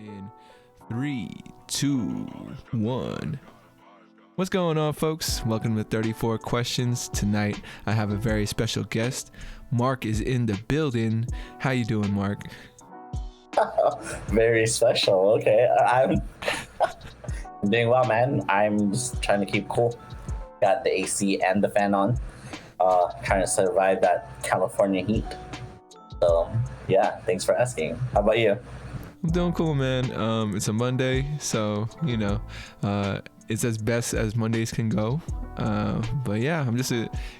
In 3, 2, 1. What's going on, folks? Welcome to 34 Questions. Tonight, I have a very special guest. Mark is in the building. How you doing, Mark? Very special. Okay, I'm doing well, man. I'm just trying to keep cool. Got the AC and the fan on. Trying to survive that California heat. So, yeah, thanks for asking. How about you? I'm doing cool, man. It's a Monday, so, it's as best as Mondays can go. But yeah, I'm just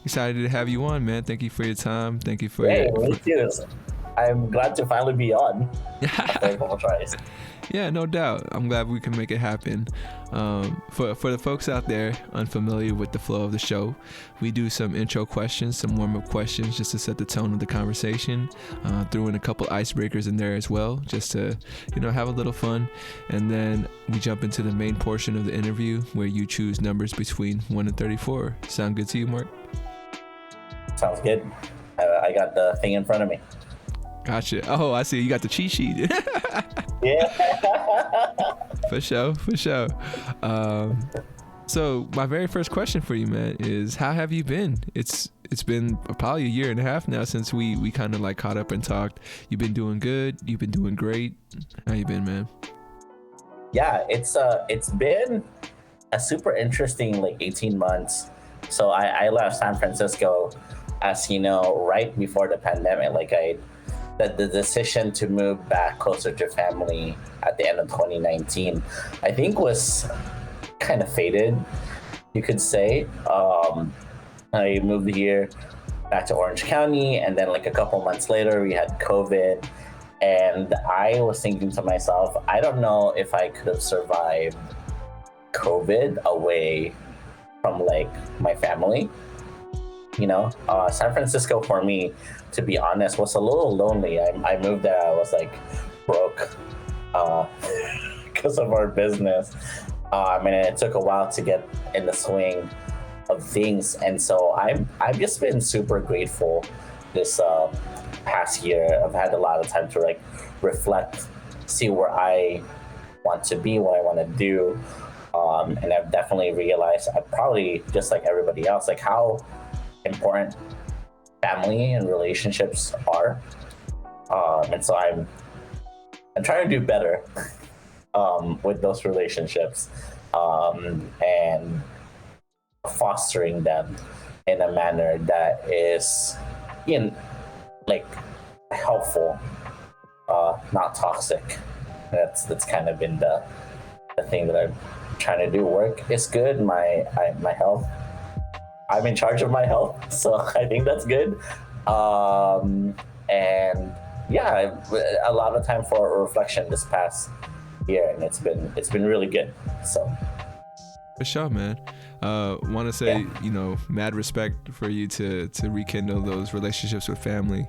excited to have you on, man. Thank you for your time. Thank you for Hey, me too. I'm glad to finally be on after a couple tries. Yeah, no doubt. I'm glad we can make it happen. For the folks out there unfamiliar with the flow of the show, we do some intro questions, some warm-up questions just to set the tone of the conversation. Throw in a couple icebreakers in there as well, just to, have a little fun. And then we jump into the main portion of the interview where you choose numbers between 1 and 34. Sound good to you, Mark? Sounds good. I got the thing in front of me. Gotcha. Oh, I see. You got the cheat sheet. Yeah. For sure. So my very first question for you, man, is how have you been? It's been probably a year and a half now since we kind of like caught up and talked. You've been doing good. You've been doing great. How you been, man? Yeah, it's been a super interesting 18 months. So I left San Francisco, as you know, right before the pandemic. The decision to move back closer to family at the end of 2019, I think was kind of fated, you could say. I moved here back to Orange County, and then a couple months later, we had COVID. And I was thinking to myself, I don't know if I could have survived COVID away from my family. San Francisco for me, to be honest, was a little lonely. I moved there, I was broke because of our business. And it took a while to get in the swing of things. And so I've just been super grateful this past year. I've had a lot of time to reflect, see where I want to be, what I want to do. And I've definitely realized, I probably just like everybody else, how important family and relationships are. And so I'm trying to do better with those relationships and fostering them in a manner that is helpful, not toxic. That's kind of been the thing that I'm trying to do. Work is good. My health, I'm in charge of my health, so I think that's good. And yeah, a lot of time for reflection this past year, and it's been really good. So for sure, man. Want to say, mad respect for you to rekindle those relationships with family.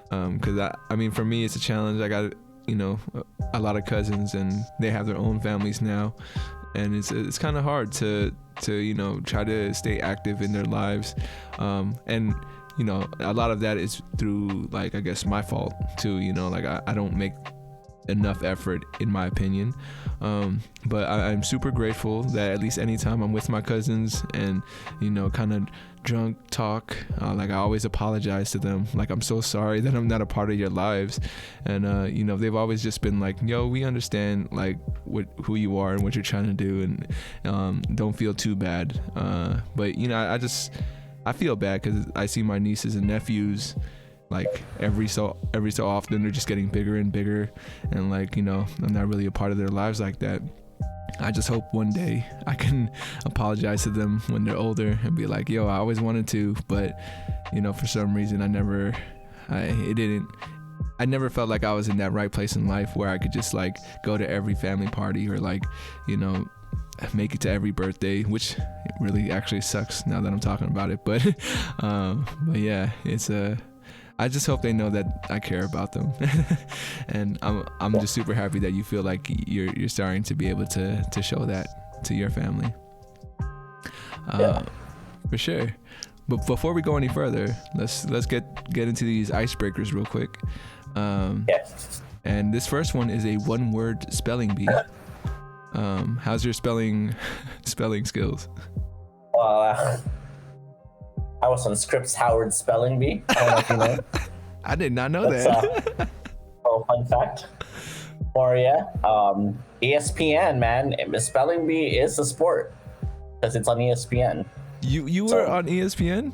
Because I mean, for me, it's a challenge. I got a lot of cousins, and they have their own families now, and it's kind of hard to try to stay active in their lives. And a lot of that is through I guess my fault too. I don't make enough effort, in my opinion. But I'm super grateful that at least anytime I'm with my cousins and kind of drunk talk, I always apologize to them. I'm so sorry that I'm not a part of your lives. And they've always just been yo, we understand who you are and what you're trying to do, and don't feel too bad. But I feel bad because I see my nieces and nephews every so often. They're just getting bigger and bigger, and I'm not really a part of their lives like that. I just hope one day I can apologize to them when they're older and be yo, I always wanted to, but for some reason I never felt like I was in that right place in life where I could just go to every family party or make it to every birthday, which really actually sucks now that I'm talking about it. But yeah, it's I just hope they know that I care about them. And I'm just super happy that you feel like you're starting to be able to show that to your family. For sure. But before we go any further, let's get into these icebreakers real quick. Yes. And this first one is a one-word spelling bee. How's your spelling skills? I was on Scripps Howard Spelling Bee. I don't know if you know. I did not know that. Fun fact. Or yeah, ESPN, man. Spelling Bee is a sport because it's on ESPN. You were on ESPN?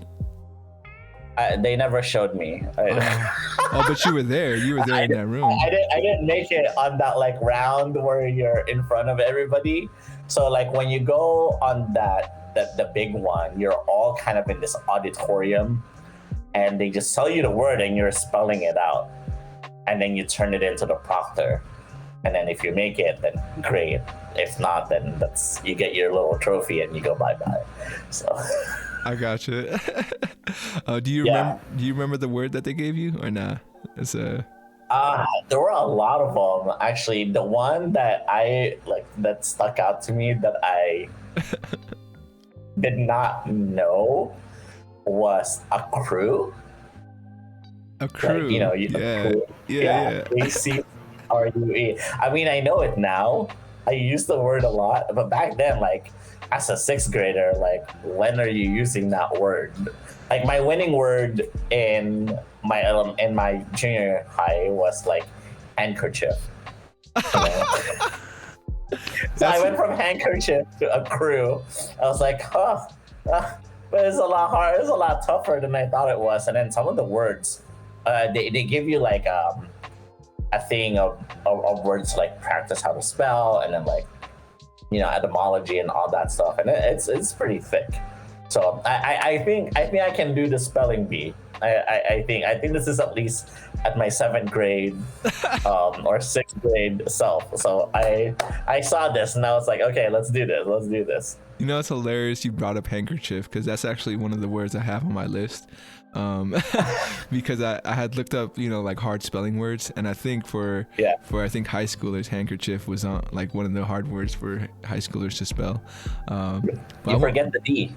They never showed me. Oh, but you were there. You were there in that room. I didn't make it on that like round where you're in front of everybody. So like when you go on the big one, you're all kind of in this auditorium, and they just tell you the word and you're spelling it out, and then you turn it into the proctor, and then if you make it, then great. If not, then you get your little trophy and you go bye-bye. So. I gotcha. Do you remember the word that they gave you or nah? It's there were a lot of them actually. The one that that stuck out to me that I did not know was a crew. A crew. Like, yeah. ACRUE. I mean, I know it now. I use the word a lot, but back then, like as a sixth grader, like when are you using that word? Like my winning word in my junior high was like handkerchief. So I went from handkerchief to a crew. I was like, but it's a lot hard. It's a lot tougher than I thought it was. And then some of the words, they give you like a thing of words like practice how to spell, and then like etymology and all that stuff, and it's pretty thick. So I think I can do the spelling bee. I think this is at least at my 7th grade or 6th grade self. So I saw this and I was like, okay, let's do this. It's hilarious you brought up handkerchief, because that's actually one of the words I have on my list. Because I had looked up like hard spelling words, and I think for high schoolers, handkerchief was on like one of the hard words for high schoolers to spell. You forget the D.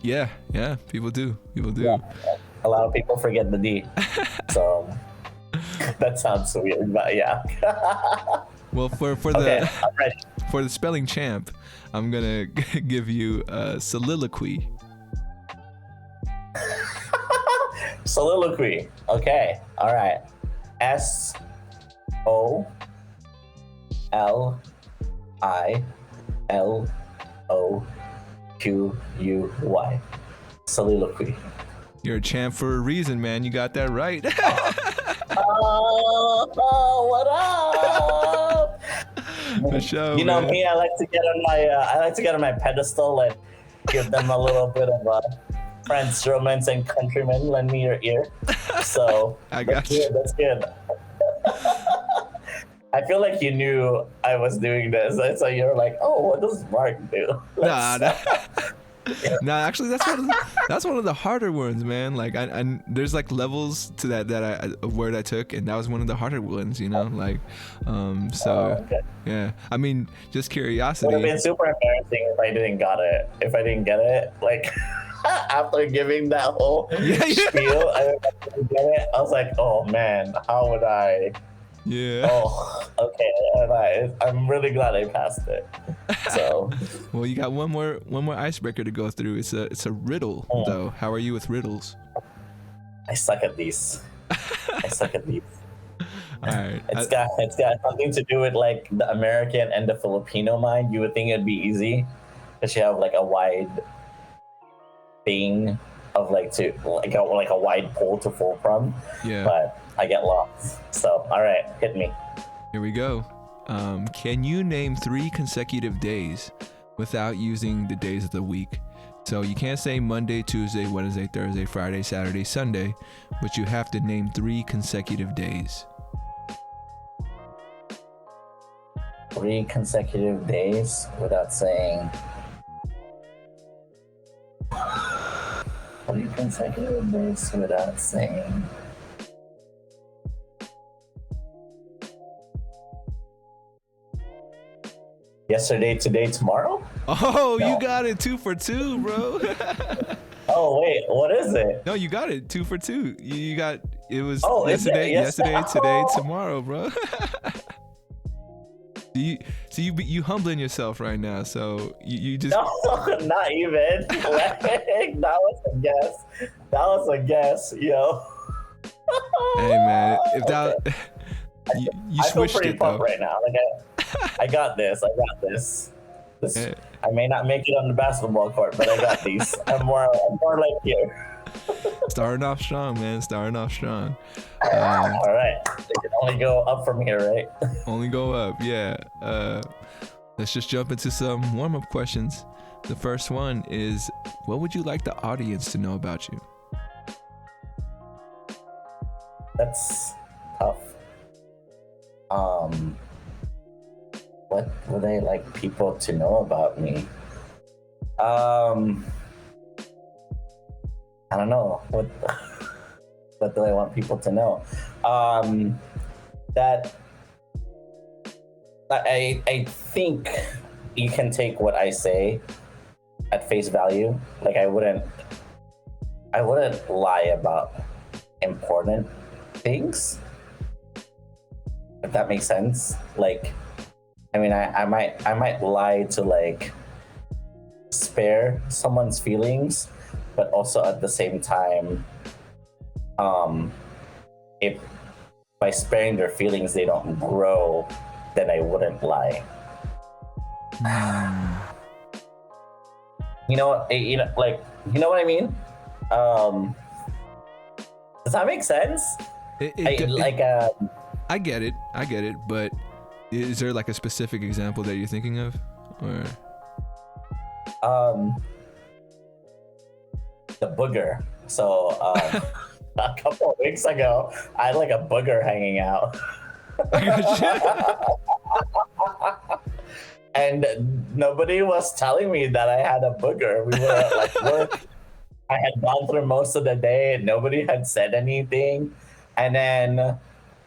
Yeah, people do. Yeah. A lot of people forget the D. So that sounds weird, but yeah. Well, for the spelling champ, I'm gonna give you a soliloquy. Soliloquy. Okay. All right. SOLILOQY. Soliloquy. You're a champ for a reason, man. You got that right. What up? For sure, you know man. me. I like to get on my pedestal and give them a little bit of French romance and countrymen. Lend me your ear. So I got you. That's good. I feel like you knew I was doing this, so you're like, "Oh, what does Mark do?" Nah, actually, that's one of the harder ones, man. Like, I there's like levels to that a word I took, and that was one of the harder ones, like, yeah. I mean, just curiosity. It would have been super embarrassing if I didn't get it, like. After giving that whole spiel, I didn't get it. I was like, "Oh man, how would I?" Yeah. Oh, okay. I'm really glad I passed it. So. Well, you got one more icebreaker to go through. It's a riddle though. How are you with riddles? I suck at these. All right. It's got something to do with like the American and the Filipino mind. You would think it'd be easy, because you have like a wide thing of like a wide pole to pull from. Yeah. But I get lost. So all right, hit me. Here we go. Can you name 3 consecutive days without using the days of the week? So you can't say Monday, Tuesday, Wednesday, Thursday, Friday, Saturday, Sunday, but you have to name 3 consecutive days. 3 consecutive days without saying. 3 consecutive days without saying. Yesterday, today, tomorrow? Oh, no. You got it 2 for 2, bro. Oh, wait, what is it? No, you got it 2 for 2. You got, it was yesterday, today, tomorrow, bro. You humbling yourself right now. So you just No, not even. Like, that was a guess. That was a guess, yo. hey man, if Okay. that you I feel switched pretty it pumped though. right now. Like I got this. I got this. This. Eh, I may not make it on the basketball court, but I got these. I'm more like you. Starting off strong, man. Starting off strong. All right. It can only go up from here, right? Only go up, yeah. Let's just jump into some warm-up questions. The first one is, what would you like the audience to know about you? That's tough. What would I like people to know about me? I don't know. What do I want people to know? That I think you can take what I say at face value. Like I wouldn't lie about important things. If that makes sense. Like I mean I might lie to like spare someone's feelings, but also at the same time, if by sparing their feelings they don't grow, then I wouldn't lie. You know, like you know what I mean? Does that make sense? I get it, but is there like a specific example that you're thinking of, or? The booger. So a couple of weeks ago, I had like a booger hanging out. And nobody was telling me that I had a booger. We were at like work. I had gone through most of the day and nobody had said anything. And then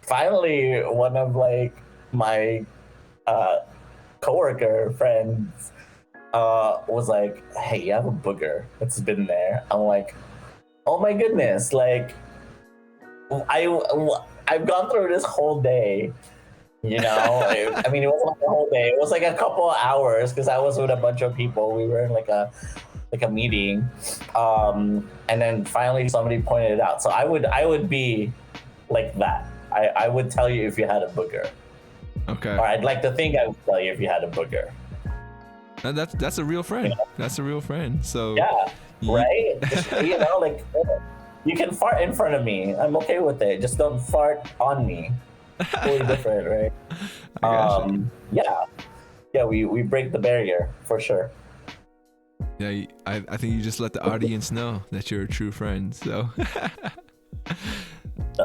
finally one of like my coworker friends was like, hey, you have a booger. It's been there. I'm like, oh my goodness. Like I've gone through this whole day. You know, I mean, it wasn't like a whole day. It was like a couple of hours because I was with a bunch of people. We were in like a meeting, and then finally somebody pointed it out. So I would be like that. I would tell you if you had a booger. Okay. Or I'd like to think I would tell you if you had a booger. And that's a real friend. Yeah. That's a real friend. So yeah, right. You know, like you can fart in front of me. I'm okay with it. Just don't fart on me. Totally different, right? Yeah, we break the barrier for sure. Yeah, I think you just let the audience know that you're a true friend. So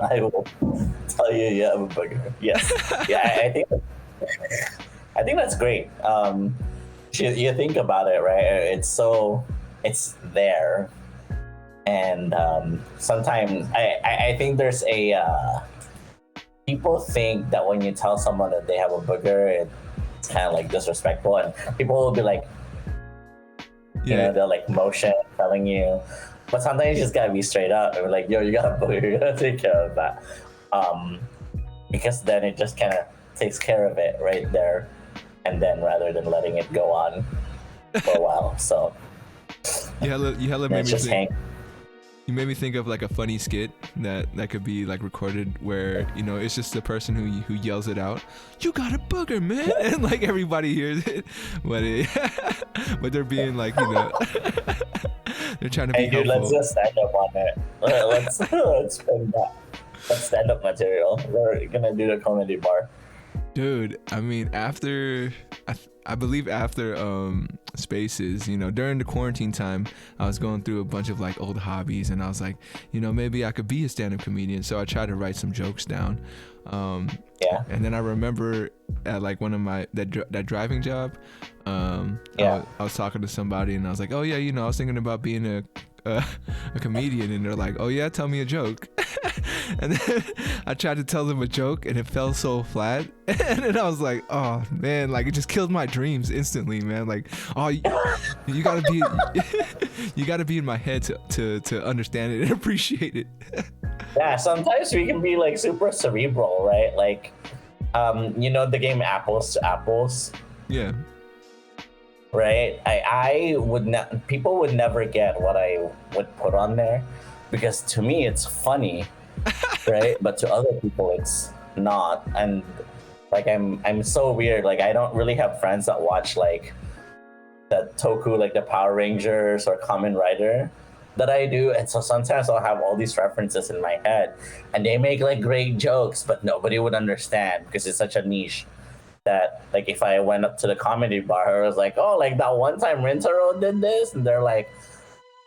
I will tell you, you have a booger. Yes, yeah, I think that's great. You think about it, right? It's there, and sometimes I think there's a. People think that when you tell someone that they have a booger, it's kind of like disrespectful, and people will be like, you know, they'll like motion telling you, but sometimes you just gotta be straight up and be like, yo, you got a booger, you gotta take care of that, because then it just kind of takes care of it right there, and then rather than letting it go on for a while. So you hella made me think. Hang. You made me think of like a funny skit that could be like recorded where, you know, it's just the person who yells it out, you got a booger, man, and like everybody hears it, but they're being like, you know, they're trying to be helpful. Let's just stand up on it. Let's spend that. That's stand up material. We're gonna do the comedy bar. Dude, I mean, I believe after Spaces, you know, during the quarantine time, I was going through a bunch of like old hobbies, and I was like, you know, maybe I could be a stand-up comedian. So I tried to write some jokes down. And then I remember at like one of my that driving job, I was talking to somebody, and I was like, oh yeah, you know, I was thinking about being a comedian, and they're like, oh yeah, tell me a joke. And then I tried to tell them a joke, and it fell so flat, and then I was like, oh man, like it just killed my dreams instantly, man. Like, oh, you gotta be you gotta be in my head to understand it and appreciate it. Yeah, sometimes we can be like super cerebral, right? Like You know the game Apples to Apples, Yeah. right? I would not. People would never get what I would put on there, because to me it's funny, right? But to other people it's not. And like I'm so weird. Like I don't really have friends that watch like the Toku, like the Power Rangers or Kamen Rider that I do. And so sometimes I'll have all these references in my head and they make like great jokes, but nobody would understand because it's such a niche that like if I went up to the comedy bar, I was like, oh, like that one time Rintaro did this, and they're like,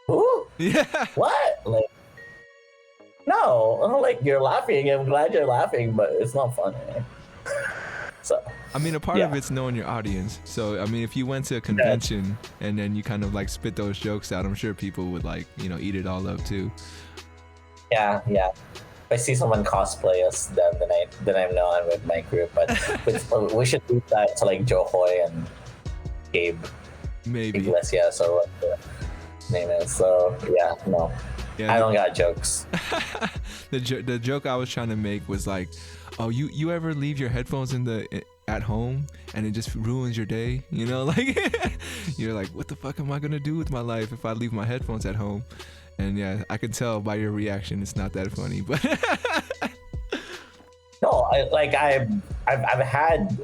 who? Yeah. What? Like, no, I'm like, you're laughing. I'm glad you're laughing, but it's not funny. So I mean, a part of it's knowing your audience. So, I mean, if you went to a convention and then you kind of like spit those jokes out, I'm sure people would like, you know, eat it all up too. Yeah. If I see someone cosplay as them, then I know I'm with my group. But we should do that to like Joe Hoy and Gabe Maybe. Iglesias or what the name is. So yeah, no, I don't got jokes. The joke I was trying to make was like, oh, you ever leave your headphones at home and it just ruins your day? You know, like you're like, what the fuck am I gonna do with my life if I leave my headphones at home? And yeah, I can tell by your reaction it's not that funny, but no, I've had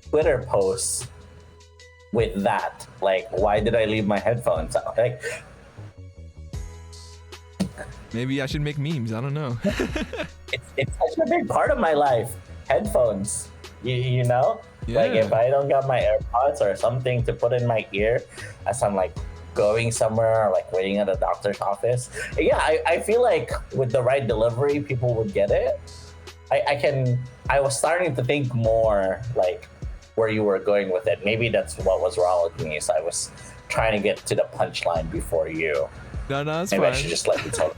Twitter posts with that, like, why did I leave my headphones out? Like, maybe I should make memes. I don't know. it's such a big part of my life. Headphones, you know, like if I don't got my AirPods or something to put in my ear as I'm like going somewhere or like waiting at a doctor's office, yeah, I feel like with the right delivery, people would get it. I was starting to think more like where you were going with it. Maybe that's what was wrong with me. So I was trying to get to the punchline before you. No, it's Maybe fine. I should just let you tell.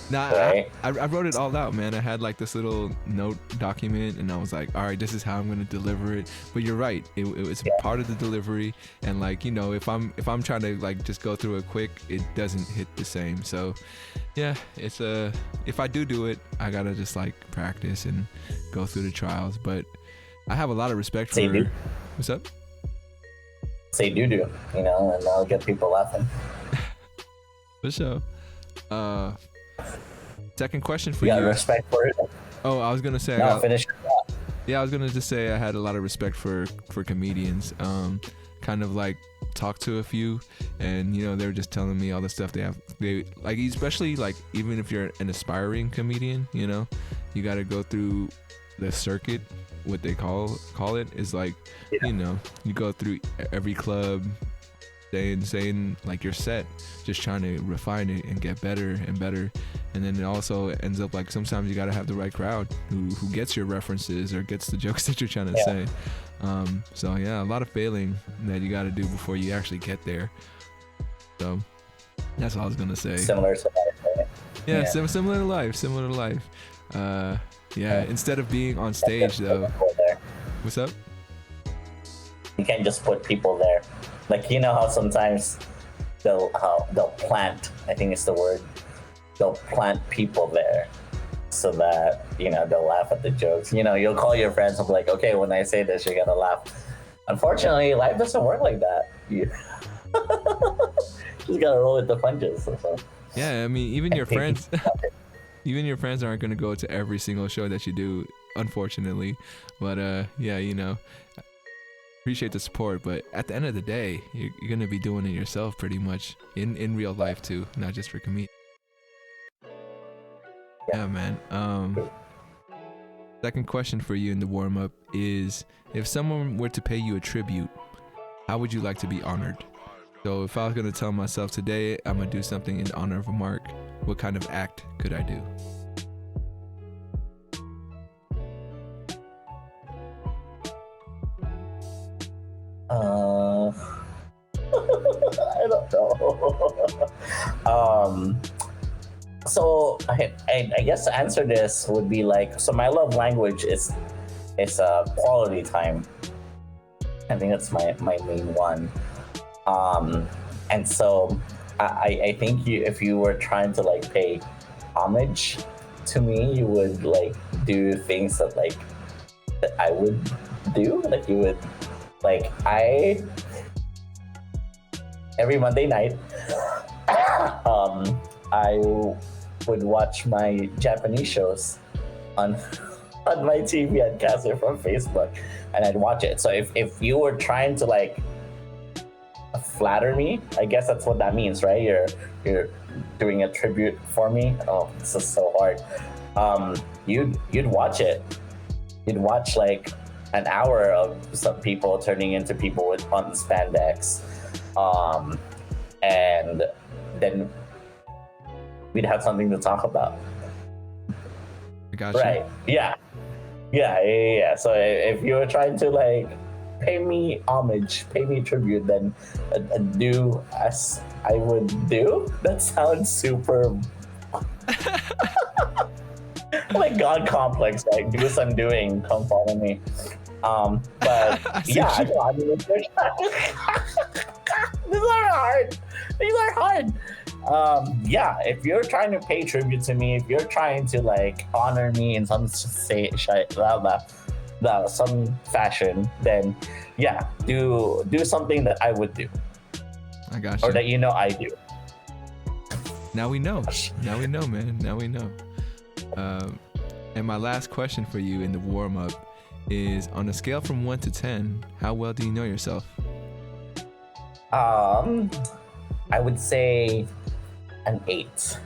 Nah, right? I wrote it all out, man. I had like this little note document, and I was like, all right, this is how I'm gonna deliver it. But you're right, it was part of the delivery, and like, you know, if I'm trying to like just go through it quick, it doesn't hit the same. So yeah, it's if I do it, I gotta just like practice and go through the trials. But I have a lot of respect for. What's up? Say do, you know, and I'll get people laughing. For sure. Second question for you. You got respect for it? Oh, I was gonna say. Finish it up. Yeah, I was gonna just say I had a lot of respect for comedians. Kind of like talked to a few, and you know they were just telling me all the stuff they like, especially like even if you're an aspiring comedian, you know, you got to go through the circuit. What they call it is like, you know, you go through every club, saying like your set, just trying to refine it and get better and better. And then it also ends up like sometimes you gotta have the right crowd who gets your references or gets the jokes that you're trying to say. So yeah, a lot of failing that you gotta do before you actually get there. So that's all I was gonna say. Similar to life. Yeah, similar to life. Yeah, instead of being on stage though. What's up? You can't just put people there. Like, you know how sometimes they'll plant, I think it's the word, they'll plant people there so that, you know, they'll laugh at the jokes. You know, you'll call your friends and be like, okay, when I say this, you're gonna laugh. Unfortunately, life doesn't work like that. You just gotta roll with the punches. So. Yeah, I mean, even your friends aren't gonna go to every single show that you do, unfortunately. But yeah, you know, appreciate the support, but at the end of the day, you're gonna be doing it yourself pretty much in real life too, not just for comedians. Yeah, man. Second question for you in the warm-up is, if someone were to pay you a tribute, how would you like to be honored? So if I was gonna tell myself today I'm gonna do something in honor of a mark, what kind of act could I do? I don't know. So I guess to answer this would be like, so my love language is quality time. I think that's my main one. And so I think if you were trying to like pay homage to me, you would like do things that like I would do, like you would, like I every Monday night, I would watch my Japanese shows on on my TV. I'd cast it from Facebook, and I'd watch it. So if you were trying to like flatter me, I guess that's what that means, right? You're doing a tribute for me. Oh, this is so hard. You'd watch it. You'd watch like an hour of some people turning into people with on spandex, and then we'd have something to talk about. I got you. Right? Yeah. So if you were trying to like pay me homage, pay me tribute, then do as I would do. That sounds super like God complex. Like do as I'm doing, come follow me. But yeah, no, I mean, these are hard. These are hard. Yeah, if you're trying to pay tribute to me, if you're trying to like honor me in some some fashion, then yeah, do something that I would do. I got you. Or that you know I do. Now we know. Now we know, man. Now we know. And my last question for you in the warm-up is, on a scale from 1 to 10, how well do you know yourself? I would say an 8.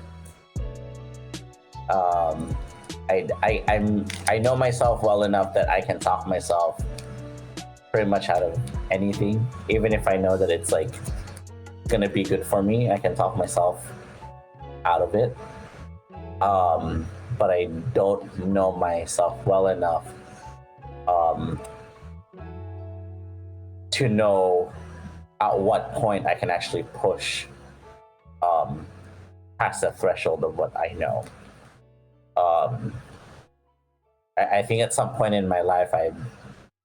I know myself well enough that I can talk myself pretty much out of anything, even if I know that it's like gonna be good for me. I can talk myself out of it. But I don't know myself well enough to know at what point I can actually push past the threshold of what I know. I think at some point in my life I've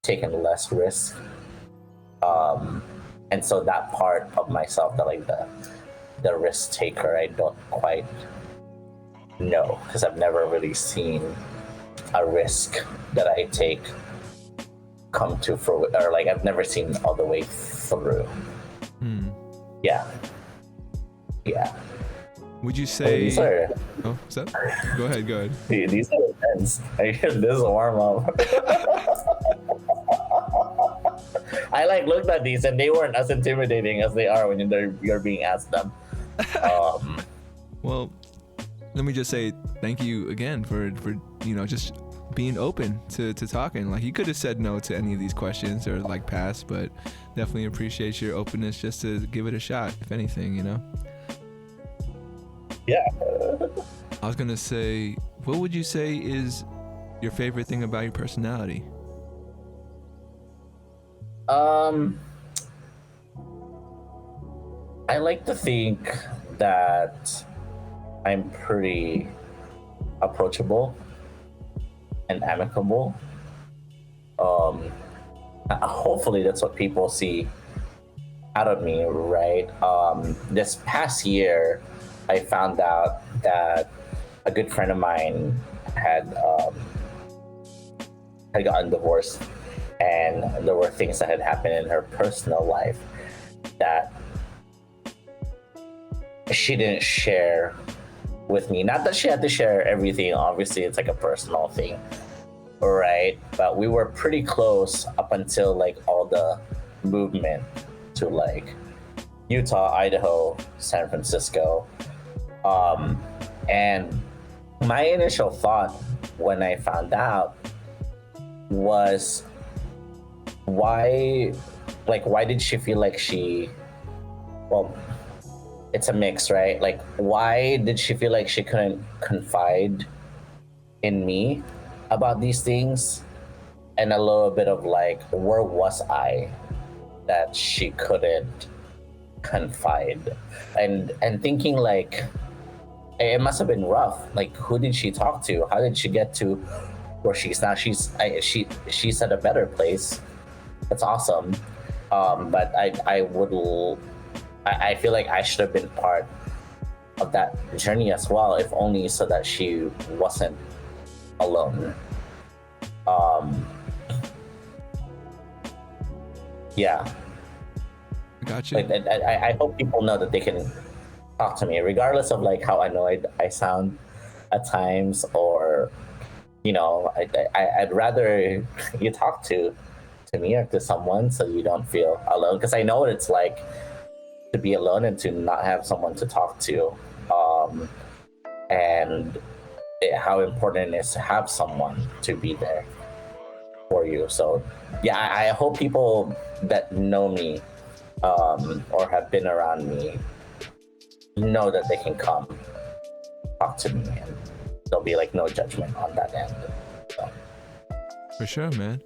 taken less risk, and so that part of myself, that like the risk taker, I don't quite know, because I've never really seen a risk that I take come to fruition, or like I've never seen all the way through. Yeah. Would you say? Oh, what's up? Go ahead. These are intense. This is a warm up. I like looked at these and they weren't as intimidating as they are when you're being asked them. Well, let me just say thank you again for just being open to talking. Like, you could have said no to any of these questions or like pass, but definitely appreciate your openness just to give it a shot, if anything, Yeah. I was gonna say, what would you say is your favorite thing about your personality? I like to think that I'm pretty approachable and amicable. Hopefully that's what people see out of me, right? This past year, I found out that a good friend of mine had gotten divorced, and there were things that had happened in her personal life that she didn't share with me. Not that she had to share everything, obviously it's like a personal thing, right? But we were pretty close up until like all the movement to like Utah, Idaho, San Francisco. And my initial thought when I found out was, why did she feel like it's a mix, right? Like, why did she feel like she couldn't confide in me about these things? And a little bit of like, where was I that she couldn't confide? And thinking like, it must have been rough. Like, who did she talk to? How did she get to where she's now? She's at a better place. That's awesome. But I feel like I should have been part of that journey as well, if only so that she wasn't alone. Yeah. Got you. Like I hope people know that they can talk to me, regardless of like how annoyed I sound at times, or I'd rather you talk to me or to someone so you don't feel alone, because I know what it's like to be alone and to not have someone to talk to, and how important it is to have someone to be there for you. So yeah, I hope people that know me, or have been around me, know that they can come talk to me, and there'll be like no judgment on that end. So. For sure, man.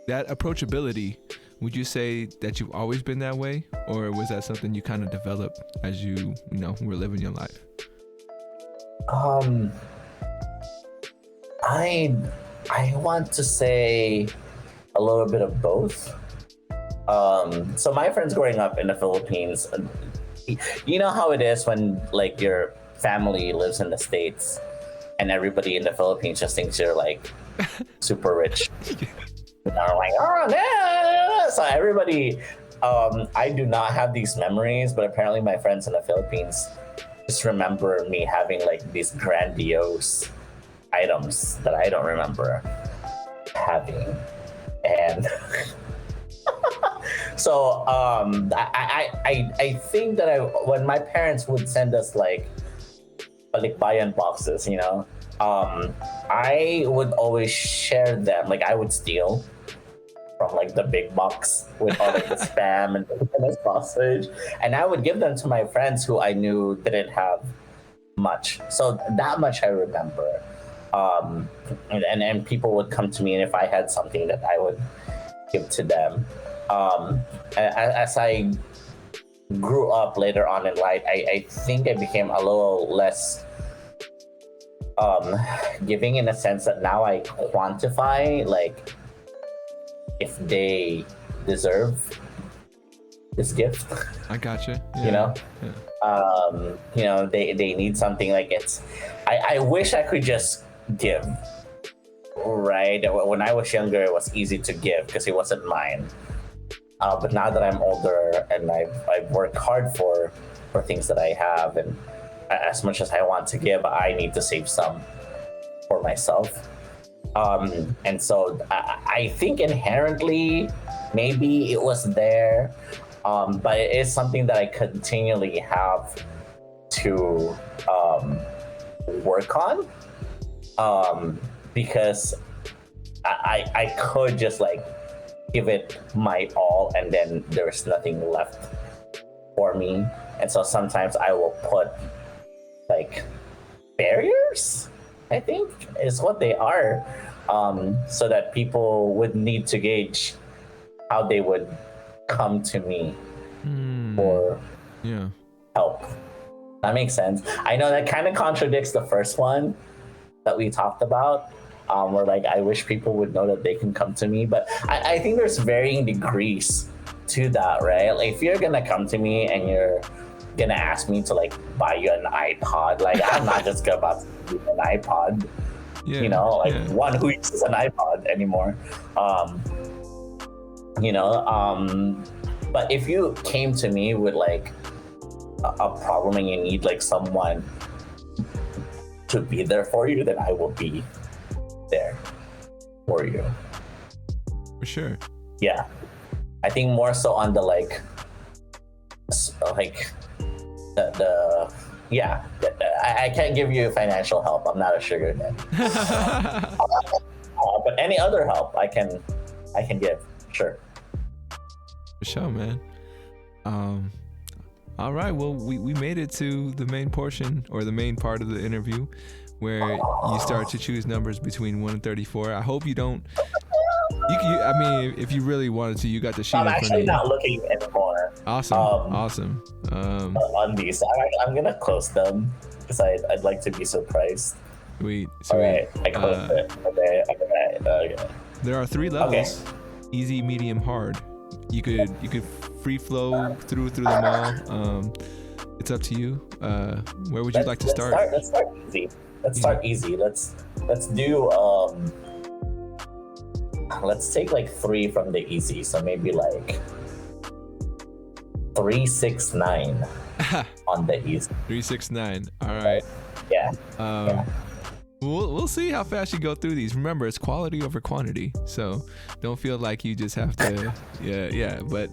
That approachability, would you say that you've always been that way, or was that something you kind of developed as you were living your life? I want to say a little bit of both. So my friends growing up in the Philippines, you know how it is when like your family lives in the States and everybody in the Philippines just thinks you're like super rich. And they're like, oh, yeah. So everybody, I do not have these memories, but apparently my friends in the Philippines just remember me having like these grandiose items that I don't remember having. And so I think that when my parents would send us like balikbayan boxes, I would always share them. Like I would steal from like the big box with all like the spam and the sausage, and I would give them to my friends who I knew didn't have much. So that much I remember. And people would come to me, and if I had something that I would give to them. As I grew up later on in life, I think I became a little less giving, in a sense that now I quantify like if they deserve this gift. I gotcha. Yeah. They need something, like it's I wish I could just give. Right, when I was younger it was easy to give because it wasn't mine, but now that I'm older and I've worked hard for things that I have, and as much as I want to give, I need to save some for myself. And so I think inherently maybe it was there, but it is something that I continually have to work on, because I could just like give it my all and then there's nothing left for me. And so sometimes I will put like barriers, I think is what they are, so that people would need to gauge how they would come to me for help. That makes sense. I know that kind of contradicts the first one that we talked about, where like I wish people would know that they can come to me, but I think there's varying degrees to that, right? Like if you're gonna come to me and you're gonna ask me to like buy you an iPod, like I'm not just about to give you an iPod, one who uses an iPod anymore, but if you came to me with like a problem and you need like someone to be there for you, then I will be there for you. For sure. Yeah. I think more so on the like I can't give you financial help. I'm not a sugar daddy. But any other help I can give. Sure. For sure, man. All right, well, we made it to the main portion, or the main part of the interview, where you start to choose numbers between 1 and 34. I hope you don't. I mean, if you really wanted to, you got the sheet in front of you. I'm actually not looking anymore. Awesome. On these, I'm gonna close them because I'd like to be surprised. Sweet. All right, I closed it. Okay. There are 3 levels: easy, medium, hard. You could free flow through them all. It's up to you. Where would you like to start? Let's start easy. Let's start easy. Let's do let's take like 3 from the easy. So maybe like 369 on the easy. 369. All right. Yeah. We'll see how fast you go through these. Remember, it's quality over quantity. So don't feel like you just have to. Yeah. But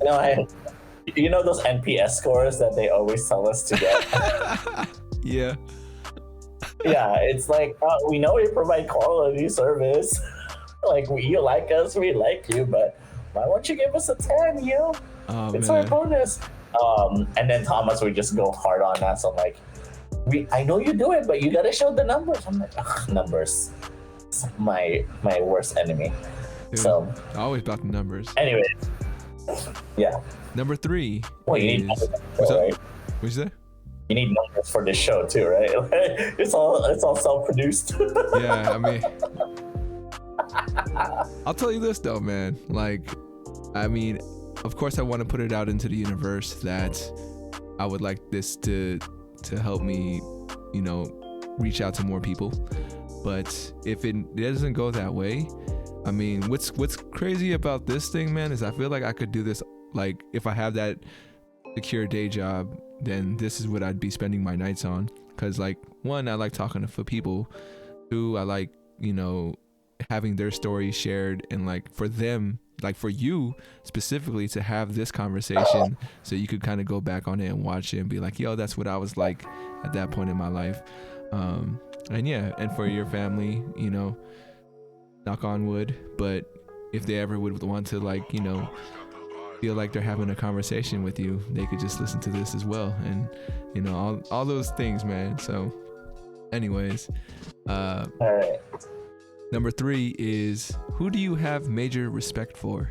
you know those NPS scores that they always tell us to get. Yeah. Yeah, it's like we know we provide quality service. Like you like us, we like you, but why won't you give us a 10? It's our bonus. And then Thomas would just go hard on us. I'm like, I know you do it, but you gotta show the numbers. I'm like, numbers, it's my worst enemy. Dude, so always about the numbers. Anyway, yeah. Number 3. Well, you need numbers, right? What'd you say? You need numbers for this show too, right? It's all self-produced. Yeah, I mean, I'll tell you this though, man. Like, I mean, of course, I want to put it out into the universe that I would like this to help me, reach out to more people. But if it doesn't go that way, I mean, what's crazy about this thing, man, is I feel like I could do this. Like, if I have that secure day job, then this is what I'd be spending my nights on. Because, like, 1, I like talking to people. 2, I like, having their stories shared, and like for them, like for you specifically, to have this conversation so you could kind of go back on it and watch it and be like, yo, that's what I was like at that point in my life. And for your family, knock on wood, but if they ever would want to, like, feel like they're having a conversation with you, they could just listen to this as well. And all those things, man. So anyways, all right. Number 3 is, who do you have major respect for?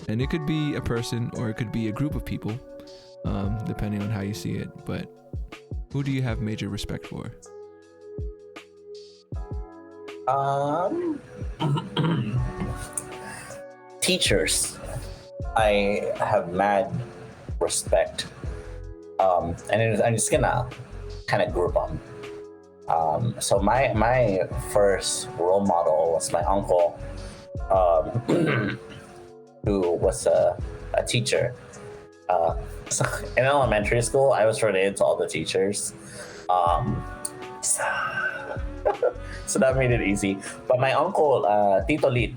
And it could be a person or it could be a group of people, depending on how you see it. But who do you have major respect for? Teachers. I have mad respect. And I'm just gonna kind of group them. So my first role model was my uncle, who was a teacher. So in elementary school, I was related to all the teachers. So that made it easy. But my uncle, Tito Lit,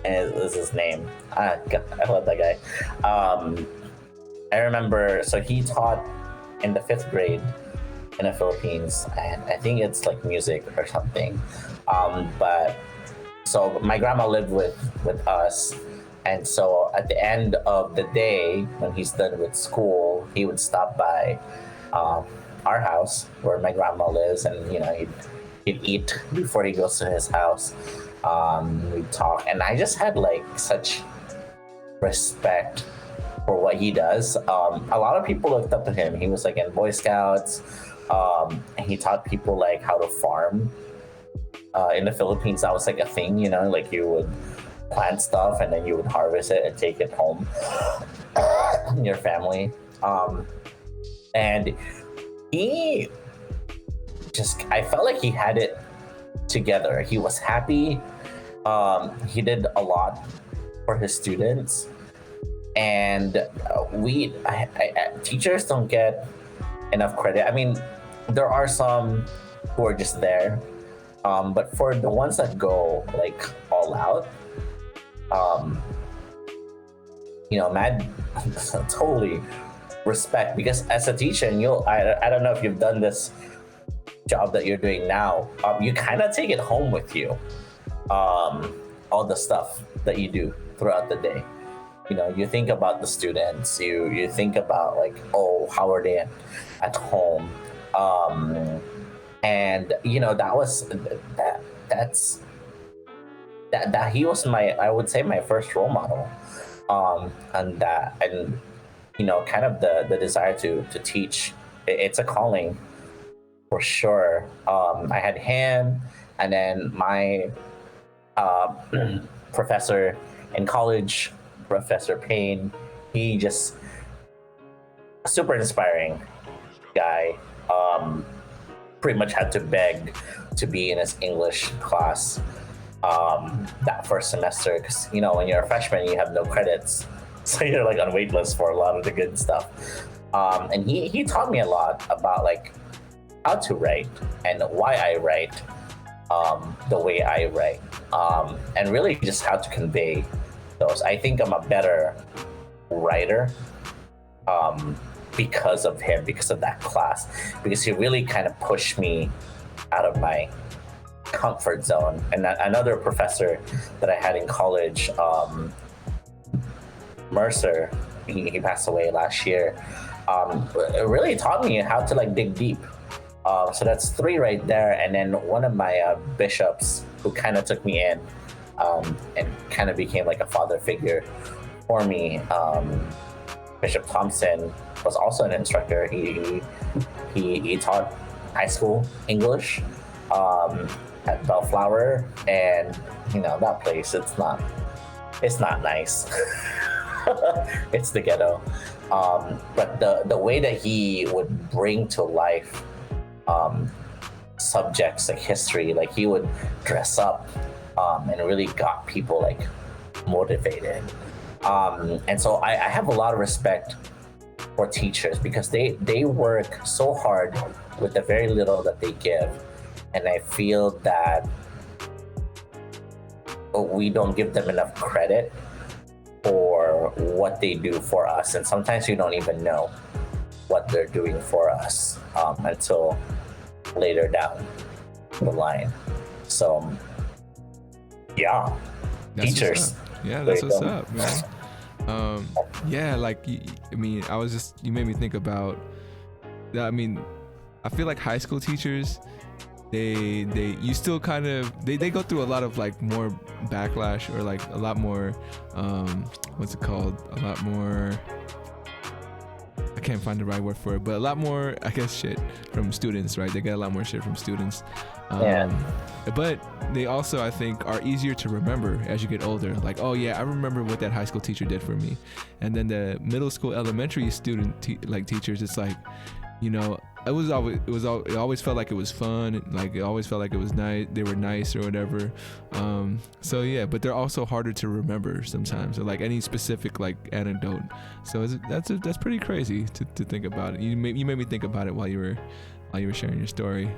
is his name. I love that guy. I remember, so he taught in the 5th grade in the Philippines, and I think it's like music or something. But so my grandma lived with us, and so at the end of the day, when he's done with school, he would stop by our house where my grandma lives, and he'd eat before he goes to his house. We'd talk, and I just had like such respect for what he does. A lot of people looked up to him. He was like in Boy Scouts. And he taught people like how to farm. In the Philippines, that was like a thing, like you would plant stuff and then you would harvest it and take it home your family. And he I felt like he had it together. He was happy. He did a lot for his students, and teachers don't get enough credit. I mean, there are some who are just there, but for the ones that go like all out, mad totally respect, because as a teacher, and I don't know if you've done this job that you're doing now, you kind of take it home with you, all the stuff that you do throughout the day. You think about the students, you think about like, oh, how are they at home, and that he was I would say my first role model, and kind of the desire to teach. It's a calling for sure. I had him, and then my professor in college, Professor Payne. He just a super inspiring guy. Pretty much had to beg to be in his English class. that first semester, because you know when you're a freshman you have no credits, so you're like on wait list for a lot of the good stuff. And he taught me a lot about like how to write and why I write the way I write, and really just how to convey those. I think I'm a better writer because of him, because of that class, because he really kind of pushed me out of my comfort zone. And another professor that I had in college, Mercer, he passed away last year, it really taught me how to like dig deep. So that's three right there. And then one of my bishops who kind of took me in and kind of became like a father figure for me, Bishop Thompson, was also an instructor. He taught high school English at Bellflower, and you know that place, it's not nice. It's the ghetto. But the way that he would bring to life subjects like history, like he would dress up and really got people like motivated. And so I have a lot of respect for teachers, because they work so hard with the very little that they give. And I feel that we don't give them enough credit for what they do for us. And sometimes we don't even know what they're doing for us until later down the line. So, yeah, That's teachers. Yeah, that's what's up, man. Yeah, like, I mean, you made me think about that. I mean, I feel like high school teachers, you still kind of, they go through a lot of like more backlash, or like a lot more, what's it called? A lot more, I can't find the right word for it, but a lot more, I guess, shit from students, right? They get a lot more shit from students. But they also, I think, are easier to remember as you get older. Like, oh yeah, I remember what that high school teacher did for me. And then the middle school, elementary student teachers, it's like, you know, it always felt like it was fun. Like it always felt like it was nice. They were nice or whatever. So yeah, but they're also harder to remember sometimes, or like any specific like anecdote. So that's pretty crazy to think about it. You made me think about it while you were sharing your story.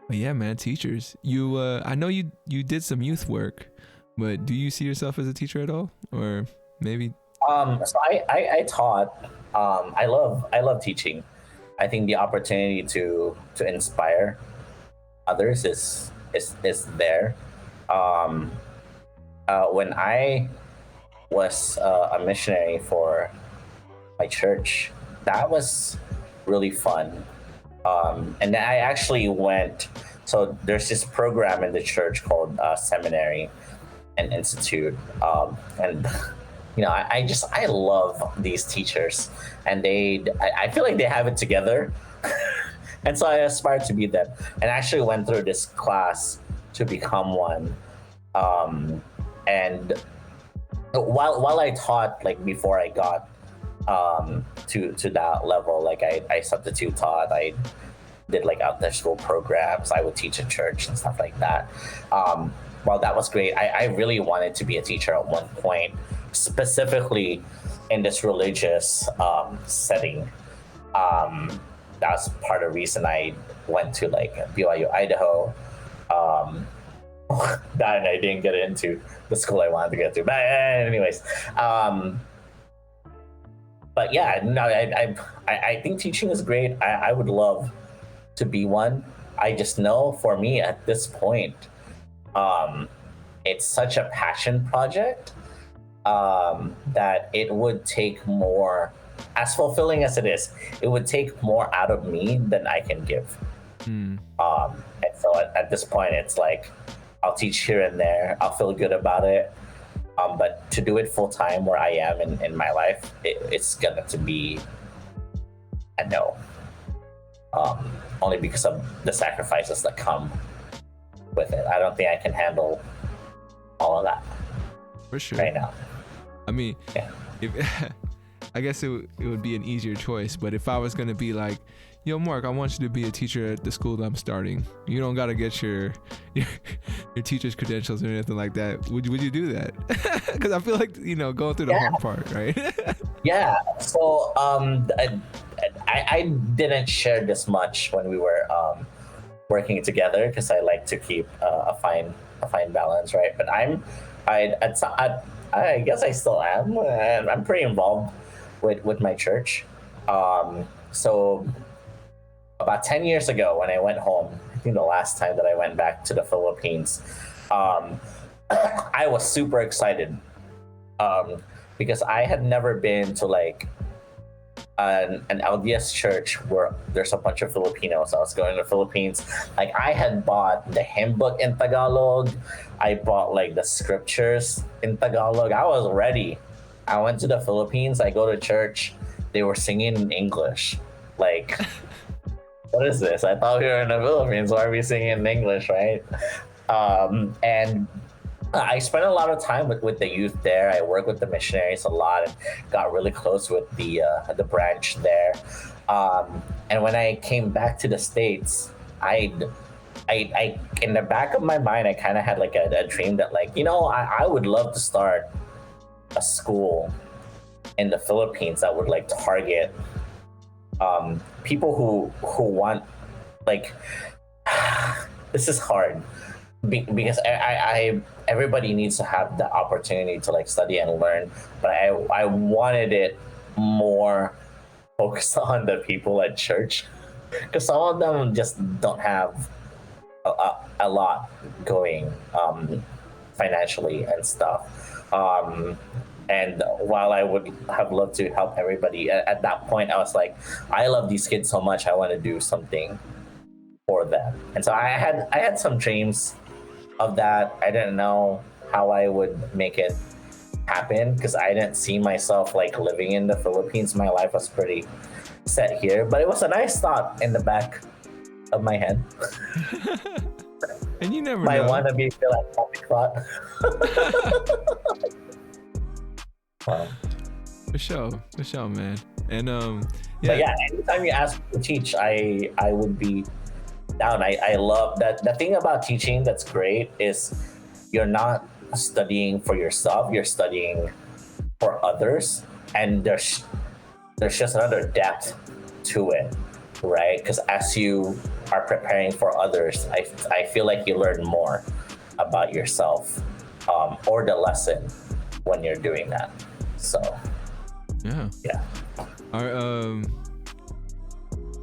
But yeah, man, teachers. I know you did some youth work, but do you see yourself as a teacher at all, or maybe? So I taught. I love teaching. I think the opportunity to inspire others is there. When I was a missionary for my church, that was really fun. And I actually went. So there's this program in the church called Seminary and Institute, and you know, I love these teachers, and I feel like they have it together, and so I aspire to be them. And I actually went through this class to become one, and while I taught, like before I got to that level, like I substitute taught, I did like out there school programs, I would teach at church and stuff like that. While that was great, I really wanted to be a teacher at one point, specifically in this religious setting. That's part of the reason I went to like BYU Idaho. That, and I didn't get into the school I wanted to get to. But anyways, but yeah, no, I think teaching is great. I would love to be one. I just know for me at this point, it's such a passion project that it would take more, as fulfilling as it is, it would take more out of me than I can give. And so at this point, it's like, I'll teach here and there, I'll feel good about it. But to do it full time where I am in my life, it's gonna to be a no. Only because of the sacrifices that come with it. I don't think I can handle all of that for sure right now. I mean, yeah. I guess it would be an easier choice. But if I was gonna be like, yo, Mark, I want you to be a teacher at the school that I'm starting. You don't gotta get your teacher's credentials or anything like that. Would you do that? Because I feel like going through the hard part, right? Yeah. So I didn't share this much when we were working together because I like to keep a fine balance, right? But I guess I still am. I'm pretty involved with my church. So about 10 years ago when I went home, I think the last time that I went back to the Philippines, I was super excited because I had never been to like an LDS church where there's a bunch of Filipinos. I was going to the Philippines. Like I had bought the hymn book in Tagalog. I bought like the scriptures in Tagalog. I was ready. I went to the Philippines. I go to church. They were singing in English. Like, what is this? I thought we were in the Philippines. Why are we singing in English, right? And I spent a lot of time with the youth there. I worked with the missionaries a lot and got really close with the branch there. And when I came back to the States, I in the back of my mind, I kind of had like a dream that like, I would love to start a school in the Philippines that would like target people who want like this is hard because I everybody needs to have the opportunity to like study and learn, but I wanted it more focused on the people at church because some of them just don't have a lot going financially and stuff. And while I would have loved to help everybody, at that point I was like, I love these kids so much, I want to do something for them. And so I had some dreams of that. I didn't know how I would make it happen because I didn't see myself like living in the Philippines. My life was pretty set here, but it was a nice thought in the back of my head. And you never my know. wannabe philanthropic thought. Wow. For sure, man. And But yeah, anytime you ask me to teach, I would be down. I love that. The thing about teaching that's great is you're not studying for yourself, you're studying for others, and there's just another depth to it, right? Because as you are preparing for others, I feel like you learn more about yourself or the lesson when you're doing that. So yeah.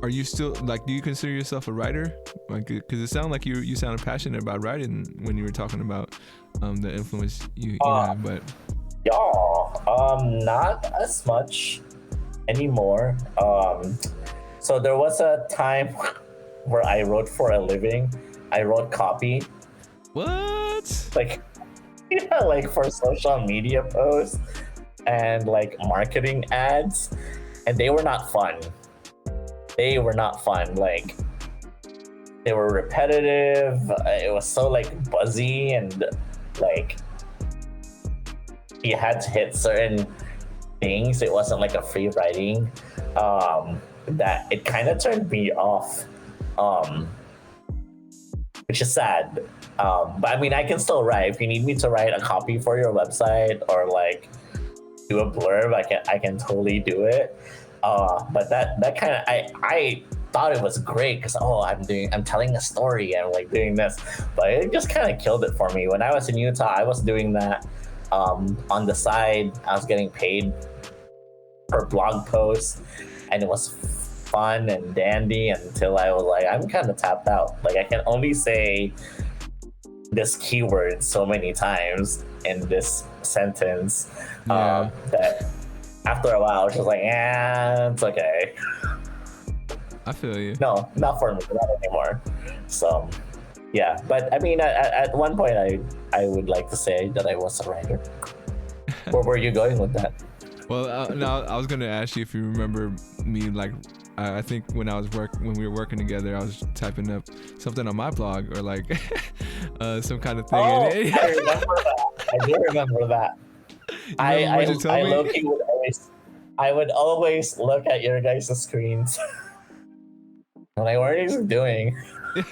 Are you still like? Do you consider yourself a writer? Like, because it sounded like you sounded passionate about writing when you were talking about the influence you have. But not as much anymore. So there was a time where I wrote for a living. I wrote copy. What? Like, like for social media posts and like marketing ads, and they were not fun. Like, they were repetitive. It was so like buzzy, and like you had to hit certain things. It wasn't like a free writing. That it kind of turned me off, which is sad. But I mean, I can still write. If you need me to write a copy for your website or like do a blurb, I can totally do it. But that kind of I thought it was great because I'm telling a story and like doing this, but it just kind of killed it for me. When I was in Utah, I was doing that on the side. I was getting paid per blog post, and it was fun and dandy until I was like, I'm kind of tapped out. Like, I can only say this keyword so many times in this sentence that after a while I was just like, it's okay. I feel you. No, not for me, not anymore. So yeah, but I mean, at one point I would like to say that I was a writer. Where were you going with that? Well, no, I was gonna ask you if you remember me. Like, I think when we were working together, I was typing up something on my blog or like some kind of thing. Oh, I remember that. I do remember that. I low-key would always. I would always look at your guys' screens. I'm like, what are you doing? You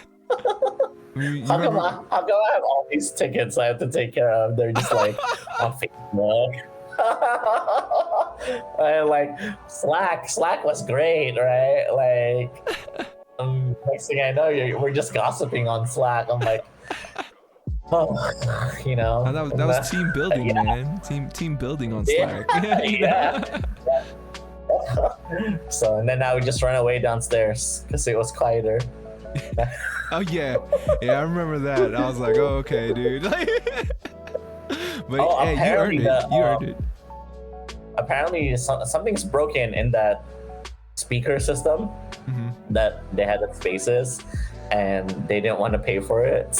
How come, remember? how come I have all these tickets I have to take care of? They're just like on Facebook. And like Slack was great, right? Like, next thing I know, we're just gossiping on Slack. I'm like, oh, you know. That was team building, Yeah. man. Team building on Yeah. Slack. You know? So and then I would just run away downstairs because it was quieter. Oh yeah, yeah, I remember that. I was like, oh okay, dude. But hey, you earned it. You earned it. Apparently, something's broken in that speaker system that they had at Spaces, and they didn't want to pay for it.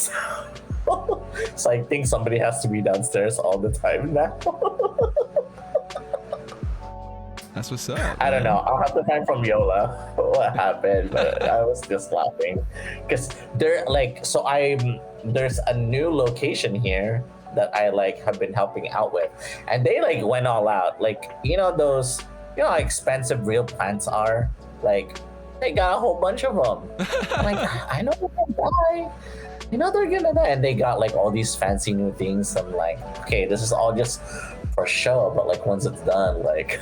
So I think somebody has to be downstairs all the time now. That's what's up. I don't know. I'll have to find from Yola what happened, but I was just laughing because they're like, so there's a new location here that I like have been helping out with, and they like went all out. Like, you know those, you know how expensive real plants are. Like, they got a whole bunch of them. I'm like, I know they're gonna die. You know they're gonna die, and they got like all these fancy new things. I'm like, okay, this is all just for show, but like once it's done, like.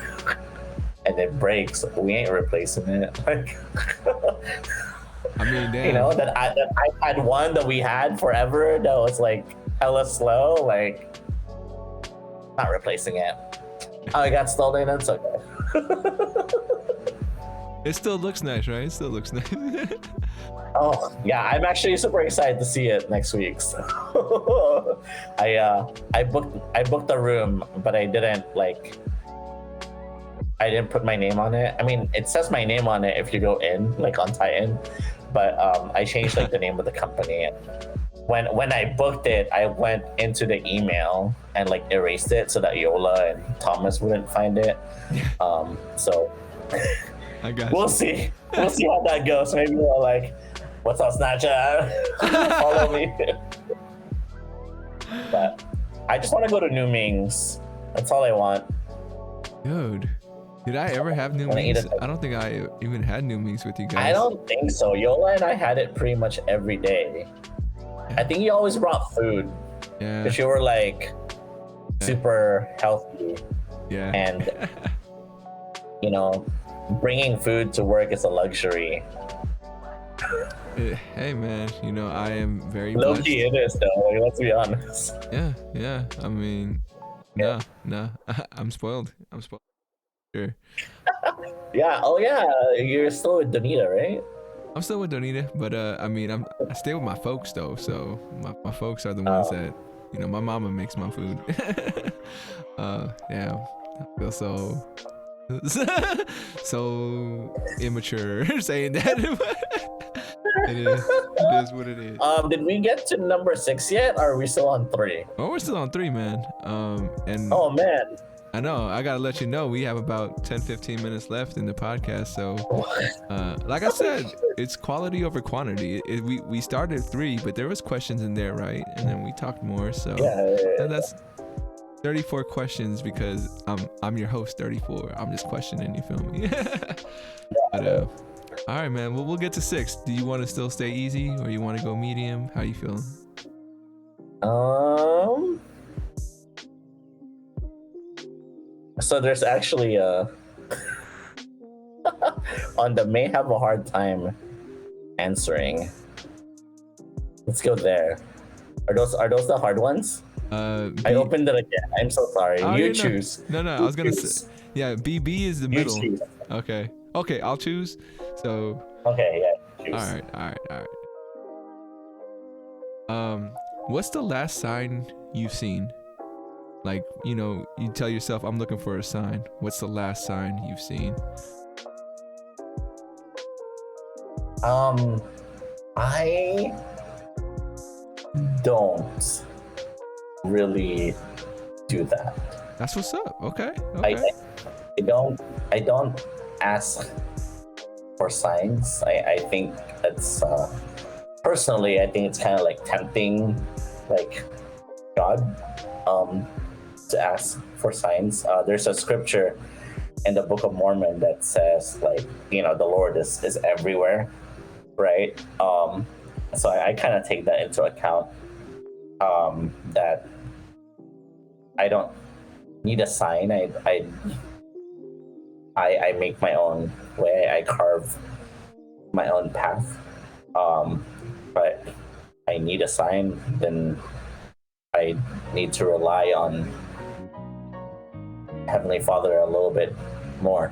And it breaks, we ain't replacing it. Like, I mean, damn. you know, that iPad 1 that we had forever that was like hella slow, like, not replacing it. Oh, it got stolen, that's okay. It still looks nice, right? It still looks nice. Oh yeah, I'm actually super excited to see it next week. So I booked a room, but I didn't put my name on it. I mean, it says my name on it if you go in, like on Titan, but I changed like the name of the company. When I booked it, I went into the email and like erased it so that Yola and Thomas wouldn't find it. So I got we'll see. We'll see how that goes. Maybe we'll like, what's up, Snapchat? Follow me. But I just want to go to New Ming's. That's all I want. Dude, did I ever have New Mings? I don't think I even had New Mings with you guys. I don't think so. Yola and I had it pretty much every day. I think you always brought food. Yeah. Because you were like super healthy. Yeah. And, you know, bringing food to work is a luxury. Hey man, you know, I am very Low blessed. key it is though, like, let's be honest. Yeah. I mean, no. I'm spoiled. Sure. Yeah, oh yeah, you're still with Donita, right? I'm still with Donita, but I mean, I stay with my folks though, so my folks are the ones that, you know, my mama makes my food. Yeah, I feel so immature saying that. It is what it is. Did we get to number 6 yet, or are we still on 3? Oh, we're still on 3, man. And oh man, I know, I gotta let you know we have about 10-15 minutes left in the podcast, so like I said, it's quality over quantity. We started 3, but there was questions in there, right? And then we talked more, so yeah. that's 34 questions because I'm your host. 34, I'm just questioning, you feel me? But all right, man, well, we'll get to 6. Do you want to still stay easy, or you want to go medium? How you feeling? So there's actually on the may have a hard time answering. Let's go there. Are those the hard ones? I opened it again. I'm so sorry. Oh, you choose. No, I was gonna say, yeah, BB is the middle. Choose. Okay, I'll choose. So okay, yeah, choose. All right. What's the last sign you've seen? Like, you know, you tell yourself, I'm looking for a sign. What's the last sign you've seen? I don't really do that. That's what's up. Okay. I don't ask for signs. I think it's personally, I think it's kind of like tempting, like God, to ask for signs. There's a scripture in the Book of Mormon that says like, you know, the Lord is everywhere, right? So I kind of take that into account, that I don't need a sign. I make my own way. I carve my own path. But I need a sign, then I need to rely on Heavenly Father a little bit more.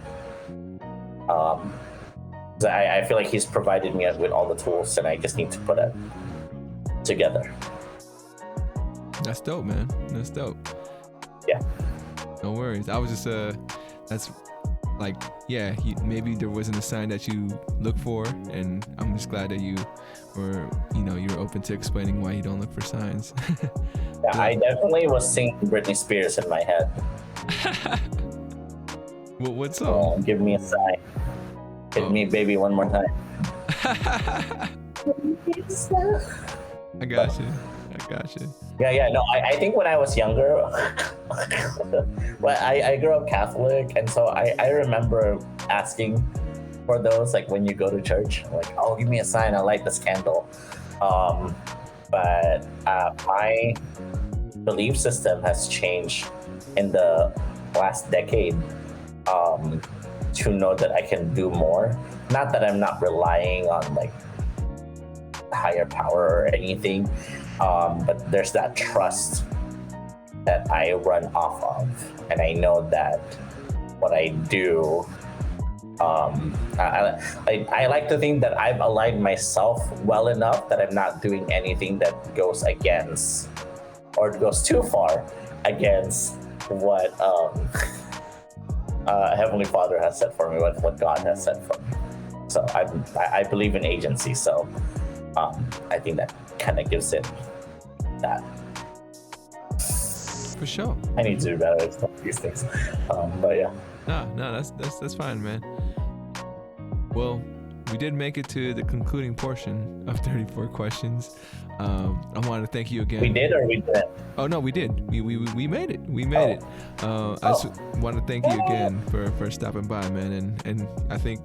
I feel like He's provided me with all the tools, and I just need to put it together. That's dope, man. That's dope. Yeah. No worries. I was just that's like, yeah, maybe there wasn't a sign that you look for, and I'm just glad that you were, you know, you're open to explaining why you don't look for signs. Yeah, I definitely was singing Britney Spears in my head. Well, what song? Give me a sign. Hit me, baby, one more time. I got you. Yeah. No, I think when I was younger, well, I grew up Catholic, and so I remember asking for those, like when you go to church, like, oh, give me a sign, I light this candle. But my belief system has changed in the last decade, to know that I can do more. Not that I'm not relying on like higher power or anything, but there's that trust that I run off of, and I know that what I do, I like to think that I've aligned myself well enough that I'm not doing anything that goes against or goes too far against what Heavenly Father has said for me, what God has said for me. So I believe in agency, so I think that kind of gives it that. For sure. I need to do better at these things, but yeah. No, that's fine, man. Well, we did make it to the concluding portion of 34 questions. I want to thank you again. We did, or we didn't? Oh no, we did. We made it. We made it. I just want to thank you again for stopping by, man. And I think,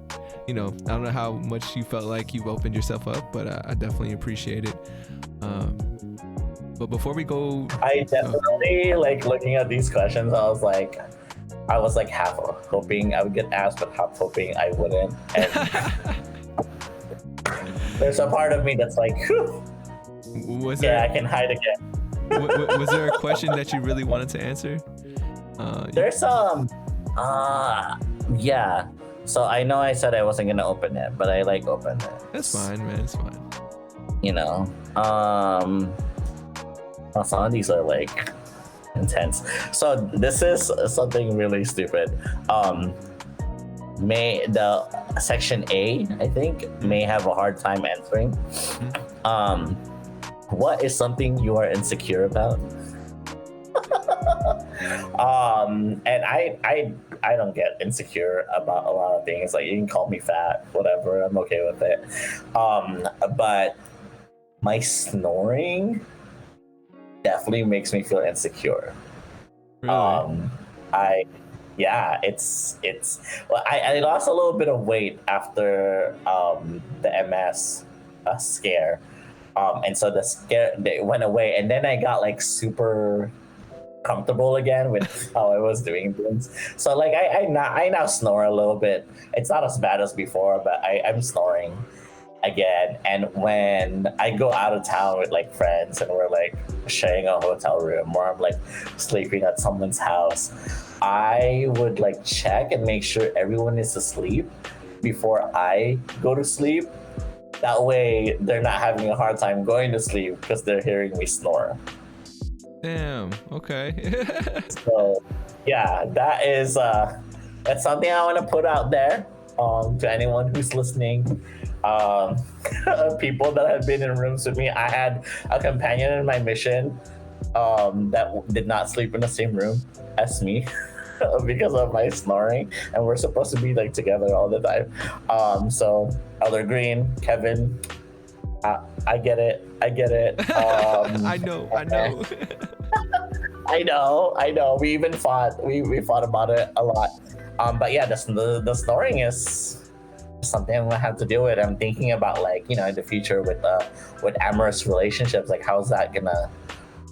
you know, I don't know how much you felt like you've opened yourself up, but I definitely appreciate it. But before we go, I definitely like looking at these questions. I was like half hoping I would get asked, but half hoping I wouldn't. And there's a part of me that's like, whew, I can hide again. Was there a question that you really wanted to answer? There's yeah. So I know I said I wasn't gonna open it, but I like opened it. That's fine, man. It's fine. You know, some of these are like intense. So this is something really stupid. May the section A, I think, may have a hard time answering. What is something you are insecure about? And I don't get insecure about a lot of things. Like, you can call me fat, whatever, I'm okay with it. But my snoring definitely makes me feel insecure. Really? I lost a little bit of weight after the MS scare. And so the scare, they went away, and then I got like super comfortable again with how I was doing things. So like I now snore a little bit. It's not as bad as before, but I'm snoring again. And when I go out of town with like friends and we're like sharing a hotel room, or I'm like sleeping at someone's house, I would like check and make sure everyone is asleep before I go to sleep. That way they're not having a hard time going to sleep because they're hearing me snore. Damn. Okay. So yeah, that's something I want to put out there to anyone who's listening. People that have been in rooms with me. I had a companion in my mission that did not sleep in the same room as me because of my snoring, and we're supposed to be like together all the time. So Elder Green, Kevin, I get it. I know. I know. We even fought. We fought about it a lot. But yeah, the snoring is something I'm gonna have to deal with. I'm thinking about, like, in the future with amorous relationships, like how's that gonna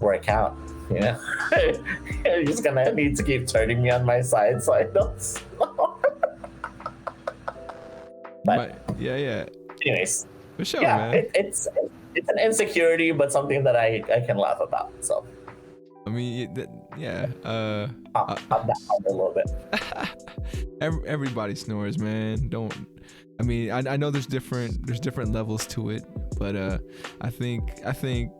work out? You're just gonna need to keep turning me on my side so I don't snore. But yeah. anyways, For sure, yeah, man. it's an insecurity, but something that I can laugh about. So I mean, yeah. pop that out a little bit. Everybody snores, man. Don't. I mean, I know there's different levels to it, but I think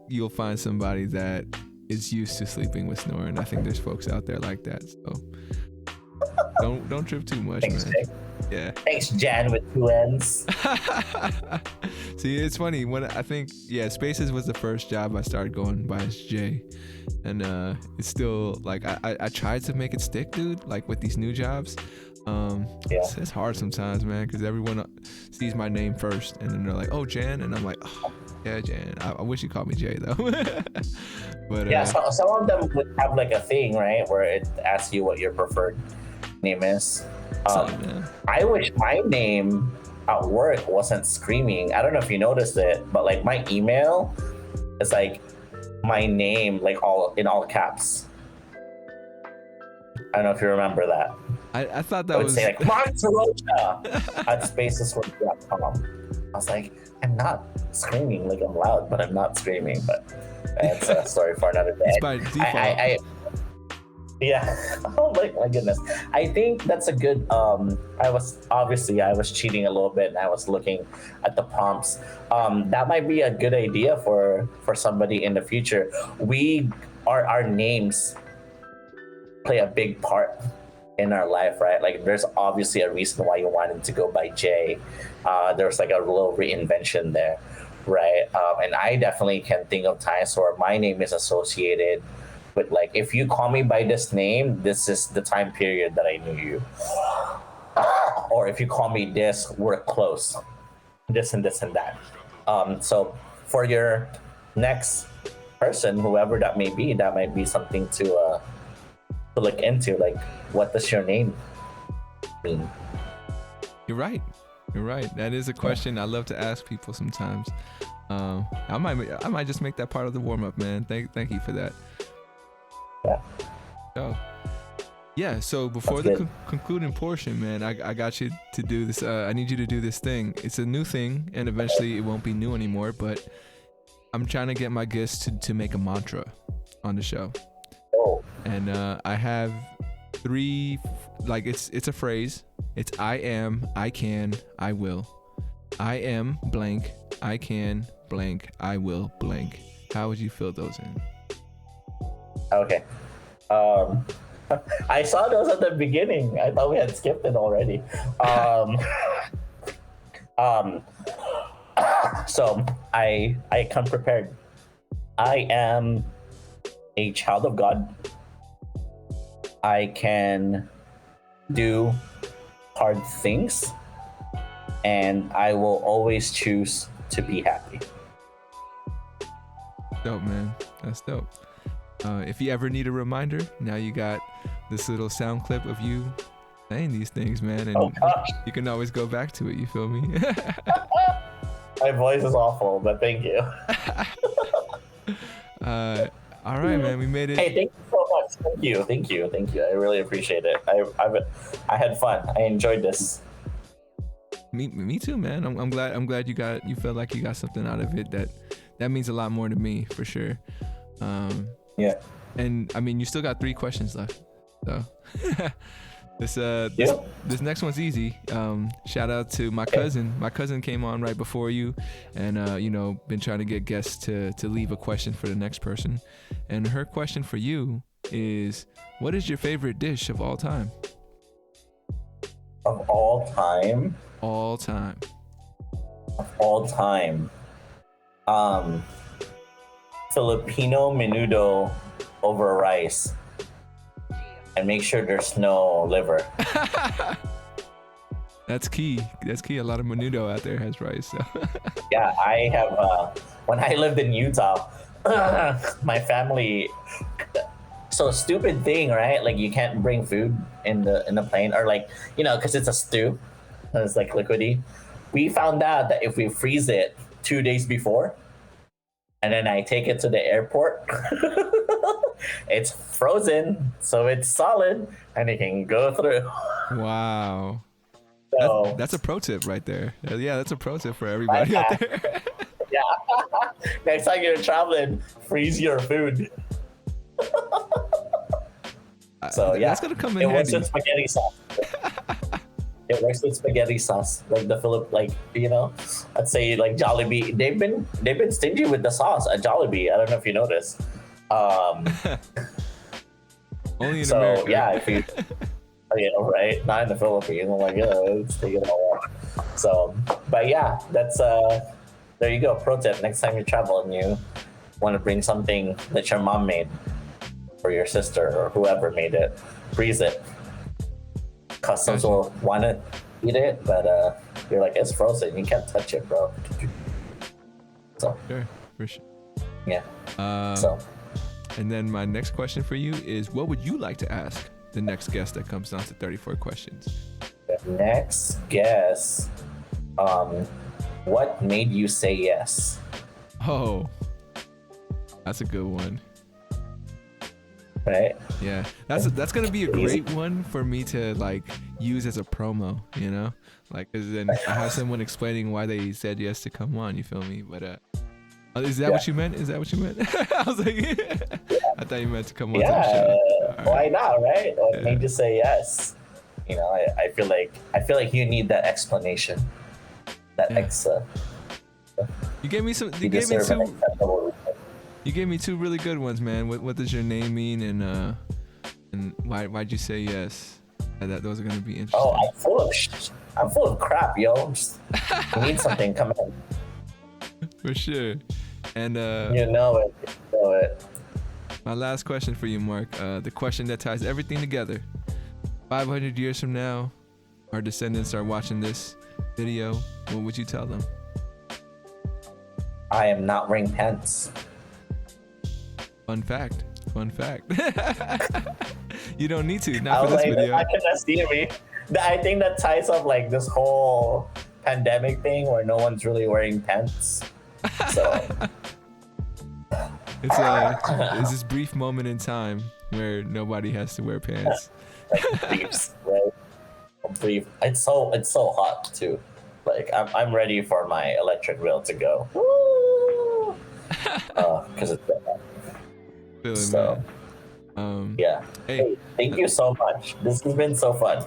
you'll find somebody that is used to sleeping with snoring. I think there's folks out there like that. So don't trip too much, Thanks, man. Jay. Yeah. Thanks, Jan with 2 N's. See, it's funny when I think Spaces was the first job I started going by as Jay, and it's still like I tried to make it stick, dude. Like with these new jobs, it's hard sometimes, man, because everyone sees my name first, and then they're like, "Oh, Jan," and I'm like, "Oh, yeah, Jan." I wish you called me Jay though. But yeah, so some of them would have like a thing, right, where it asks you what your preferred name is. I wish my name at work wasn't Screaming. I don't know if you noticed it, but like my email is like my name, like all in all caps. I don't know if you remember that. I thought that I would was say like, "Come on, Torrocha," at spaceswork.com. I was like, I'm not screaming, like I'm loud, but I'm not screaming. But that's a story for another day. It's by default. Yeah. Oh my goodness. I think that's a good. I was cheating a little bit, and I was looking at the prompts. That might be a good idea for somebody in the future. Our names play a big part in our life, right? Like, there's obviously a reason why you wanted to go by Jay. There's like a little reinvention there, right? And I definitely can think of times where my name is associated with, like, if you call me by this name, this is the time period that I knew you. Or if you call me this, we're close. This and this and that. So for your next person, whoever that may be, that might be something to look into. Like, what does your name mean? You're right. That is a question I love to ask people sometimes. I might just make that part of the warm up, man. Thank you for that. Yeah. Oh. Yeah, so before the concluding portion, man, I got you to do this. I need you to do this thing. It's a new thing, and eventually it won't be new anymore, but I'm trying to get my guests to make a mantra on the show. Oh. And I have 3, like, it's a phrase. It's I am, I can, I will. I am blank, I can blank, I will blank. How would you fill those in? Okay. I saw those at the beginning. I thought we had skipped it already. So I come prepared. I am a child of God. I can do hard things, and I will always choose to be happy. Dope, man. That's dope. If you ever need a reminder, now you got this little sound clip of you saying these things, man, and you can always go back to it. You feel me? My voice is awful, but thank you. All right, man. We made it. Hey, thank you so much. Thank you. I really appreciate it. I had fun. I enjoyed this. Me too, man. I'm glad you felt like you got something out of it. That means a lot more to me, for sure. Yeah. And I mean, you still got 3 questions left. So this next one's easy. Shout out to my cousin. My cousin came on right before you, and been trying to get guests to leave a question for the next person. And her question for you is, what is your favorite dish of all time? Of all time? All time. Of all time. Filipino menudo over rice. And make sure there's no liver. That's key. A lot of menudo out there has rice. So. Yeah, I have. When I lived in Utah, my family So stupid thing, right? Like you can't bring food in the plane, or like, because it's a stew, and it's like liquidy. We found out that if we freeze it 2 days before, and then I take it to the airport, it's frozen, so it's solid, and it can go through. Wow. So That's a pro tip right there. Yeah, that's a pro tip for everybody out there. yeah, next time you're traveling, freeze your food. So yeah, That's gonna come in it handy. works with spaghetti sauce. It works with spaghetti sauce, like I'd say like Jollibee. They've been stingy with the sauce at Jollibee. I don't know if you noticed. Only in So America. yeah, if you, right, not in the Philippines. I'm like, let's take it all out. So, but yeah, that's there you go. Pro tip: next time you travel and you want to bring something that your mom made, or your sister, or whoever made it, freeze it. Customs will want to eat it, but you're like, it's frozen. You can't touch it, bro. So Sure, for sure. yeah. So, and then my next question for you is, what would you like to ask the next guest that comes down to 34 questions? The next guess, what made you say yes? Oh, that's a good one. Right? Yeah, that's gonna be a great one for me to like use as a promo, like, cause then I have someone explaining why they said yes to come on. You feel me? But is that what you meant? Is that what you meant? I was like, I thought you meant to come on to the show. Why not? Right? What made you say yes? I feel like you need that explanation, that extra. You gave me some. You gave me two really good ones, man. What does your name mean, and why'd you say yes? Those are gonna be interesting. Oh, I'm full of crap, yo. I need something coming in. For sure. And you know it. My last question for you, Mark. The question that ties everything together. 500 years from now, our descendants are watching this video. What would you tell them? I am not wearing pants. Fun fact. You don't need to. Not for this video. I cannot see me. I think that ties up like this whole pandemic thing where no one's really wearing pants. So it's this brief moment in time where nobody has to wear pants. Brief. It's so hot too. Like I'm ready for my electric grill to go. Woo! Because it's been hot. So, yeah. Hey, thank you so much. This has been so fun.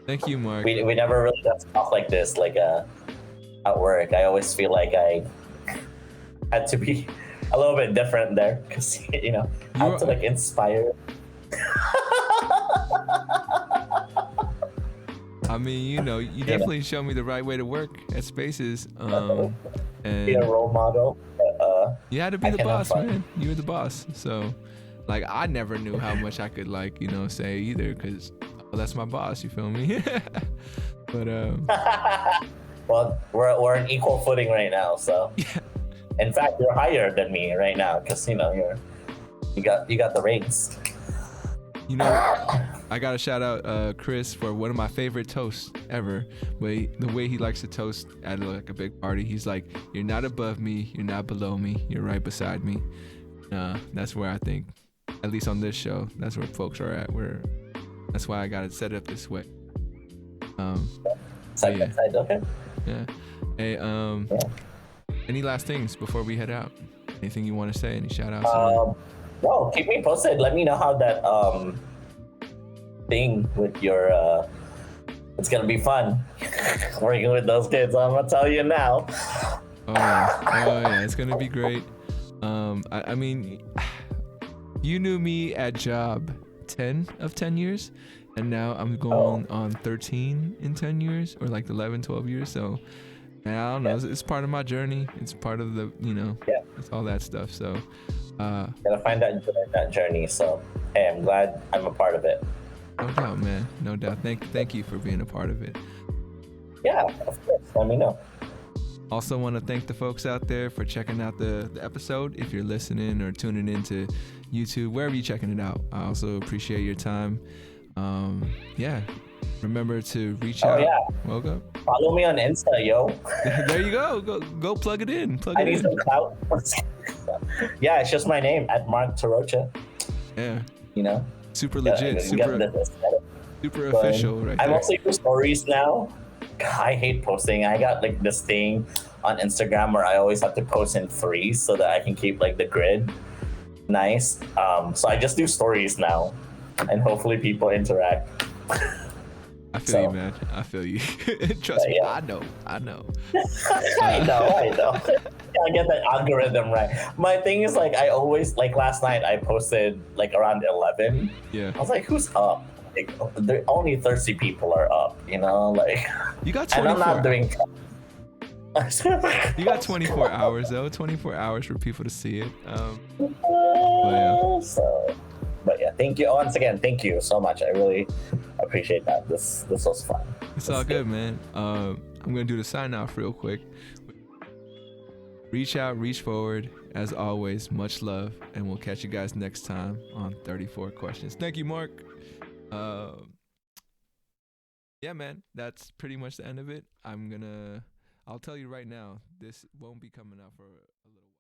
Thank you, Mark. We never really got to talk like this, like at work. I always feel like I had to be a little bit different there, because I had to like inspire. I mean, you definitely showed me the right way to work at Spaces. And be a role model. You had to be the boss, man. You were the boss. So, like, I never knew how much I could, like, say either, because that's my boss. You feel me? But well, we're on equal footing right now. So, in fact, you're higher than me right now, because you got the reins. I gotta shout out Chris for one of my favorite toasts ever. The way he likes to toast at like a big party. He's like, "You're not above me, you're not below me, you're right beside me." That's where I think, at least on this show, that's where folks are at. That's why I got it set up this way. Side by side, okay. Yeah. Hey, any last things before we head out? Anything you want to say? Any shout outs? No, keep me posted. Let me know how that thing with your it's gonna be fun working with those kids. I'm gonna tell you now. Oh yeah, it's gonna be great. I mean, you knew me at job 10 of 10 years, and now I'm going on 13 in 10 years, or like 11, 12 years. So, man, I don't know. It's part of my journey. It's part of the, it's all that stuff. So, gotta find that journey. So, hey, I'm glad I'm a part of it. No doubt, man. No doubt. Thank you for being a part of it. Yeah, of course. Let me know. Also want to thank the folks out there for checking out the episode. If you're listening or tuning into YouTube, wherever you're checking it out, I also appreciate your time. Yeah, remember to reach out. Yeah. Welcome. Follow me on Insta, yo. There you go. Go plug it in. I need some clout. Yeah, it's just my name at Mark Torrocha. Yeah. You know, super legit. Super official, right there. I'm also using stories now. I hate posting. I got like this thing on Instagram where I always have to post in threes so that I can keep like the grid nice. So I just do stories now, and hopefully people interact. I feel you, man. I feel you. Trust me, I know. I know. I get that algorithm right. My thing is like I always like last night I posted like around 11. Yeah. I was like, who's up? Like, only 30 people are up, you know, like. You got 24. And I'm not doing. You got 24 hours though. 24 hours for people to see it. But yeah, thank you once again. Thank you so much. I really appreciate that. This was fun. It's all good, man. I'm gonna do the sign off real quick. Reach out, reach forward. As always, much love, and we'll catch you guys next time on 34 Questions. Thank you, Mark. Yeah, man, that's pretty much the end of it. I'll tell you right now, this won't be coming out for a little while.